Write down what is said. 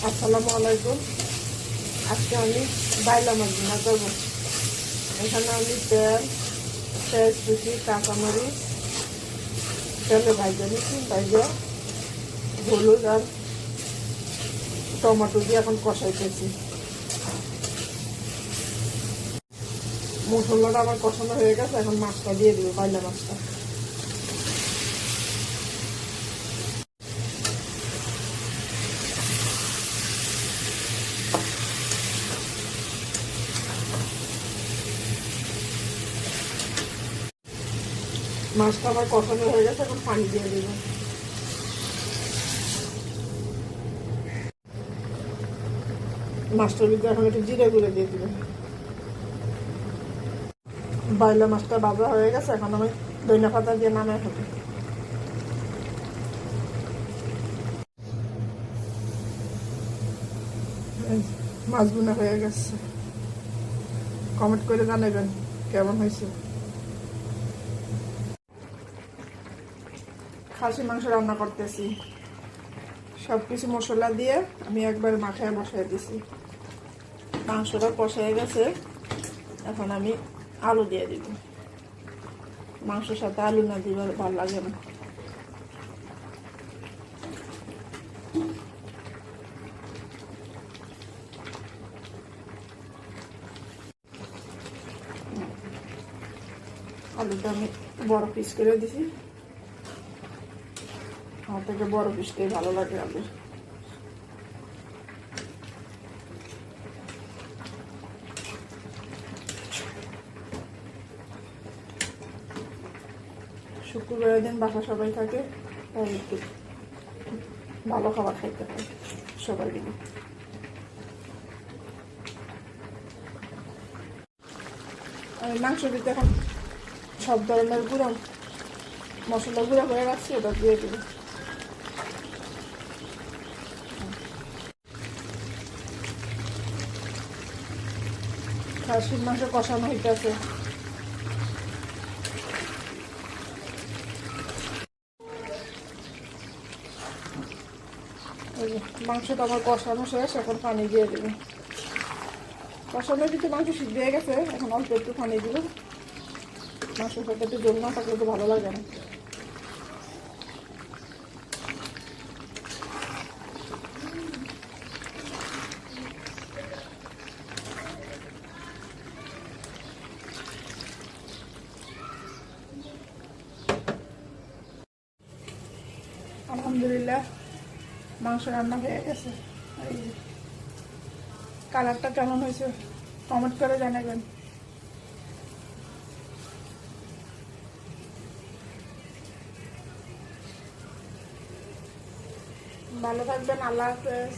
আসসালামু আলাইকুম। আজকে আমি বাইলা মাছ রান্না করবো। এখানে আমি তেল, পেঁয়াজ কুচি, কাঁচামরিচ তেলে ভাজা নিচ্ছি। ভাজা হলুদ আর টমেটো দিয়ে এখন কষাইতেছি। মশলাটা আমার কষানো হয়ে গেছে, এখন মাছটা দিয়ে দেবো, বাইলা মাছটা। মাছটা আমার কষানো হয়ে গেছে, এখন পানি দিয়ে দেব। মাছটার ভিতরে এখন একটু জিরে গুঁড়ো দিয়ে দেবো। বাইলা মাছটা ভাজা হয়ে গেছে, এখন আমি ধনিয়া পাতা দিয়ে নামিয়ে ফেলবো। মাছ বোনা হয়ে গেছে। কমেন্ট করে জানাবেন কেমন হয়েছে। খাসি মাংস রান্না করতেছি। সব কিছু মশলা দিয়ে আমি একবার মাখায় বসাই দিছি। মাংসটা কষায় গেছে, এখন আমি আলু দিয়ে দিব। মাংসের সাথে আলু না দিলে ভালো লাগে না। আলুটা আমি বড় পিস করে দিছি। আমার থেকে বড় পিসটাই ভালো লাগে আলু। শুক্রবারের দিন বাসা সবাই থাকে, তাই একটু ভালো খাবার খাইতে হয় সবাই মিলে। আমি মাংস দিতে এখন সব ধরনের গুঁড়ো মশলা গুঁড়ো করে রাখছি, ওটা দিয়ে দেবো। খাসির মাংস কষানো হইতেছে। মাংসটা আমার কষানো শেষ, এখন পানি দিয়ে দেবো। কষানোর ভিতরে মাংস সিদ্ধ হয়ে গেছে, এখন অল্প একটু পানি দিব। মাংসের সাথে একটু জল না থাকলে তো ভালো লাগে না। আলহামদুলিল্লাহ মাংস রান্না হয়ে গেছে। কালারটা কেমন হয়েছে কমেন্ট করে জানাবেন। ভালো থাকবেন। আল্লাহ হাফেজ।